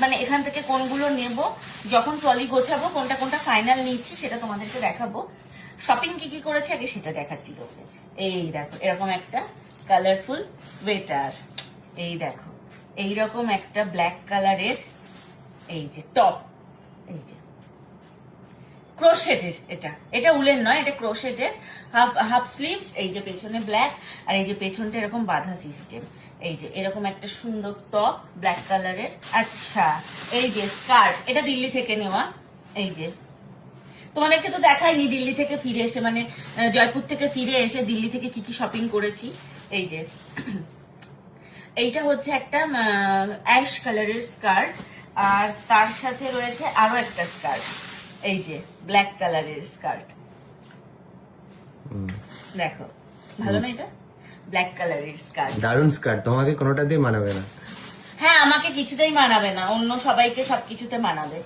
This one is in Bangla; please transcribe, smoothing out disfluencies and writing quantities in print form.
মানে এখান থেকে কোনগুলো নেব, যখন ট্রলি গোছাবো কোনটা কোনটা ফাইনাল নিচ্ছি সেটা তোমাদেরকে দেখাবো। শপিং কি কি করেছে আগে সেটা দেখাচ্ছি তোকে। এই দেখো এরকম একটা কালারফুল সোয়েটার, এই দেখো এইরকম একটা ব্ল্যাক কালারের এই যে টপ, এই যে ক্রোশেটের, এটা উলের নয়, এটা ক্রোশেটের হাফ স্লিভস, এই যে পেছনে ব্ল্যাক আর এই যে পেছনটা এরকম বাঁধা সিস্টেম, এই যে এরকম একটা সুন্দর টপ ব্ল্যাক কালারের। আচ্ছা এই যে স্কার্ট, এটা দিল্লি থেকে নেওয়া। এই যে তোমাদেরকে তো দেখাইনি দিল্লি থেকে ফিরে এসে, মানে জয়পুর থেকে ফিরে এসে দিল্লি থেকে কি কি শপিং করেছি। এই যে এইটা হচ্ছে একটা অ্যাশ কালারের স্কার্ট, আর তার সাথে রয়েছে আরো একটা স্কার্ট, এই যে ব্ল্যাক কালারের স্কার্ট। দেখো ভালো না এটা? ব্ল্যাক কালারের স্কার্ট, দারুন স্কার্ট, তোমাকে কোনোটাতেই মানাবে না। হ্যাঁ আমাকে কিছুতেই মানাবে না, অন্য সবাইকে সবকিছুতে মানাবে।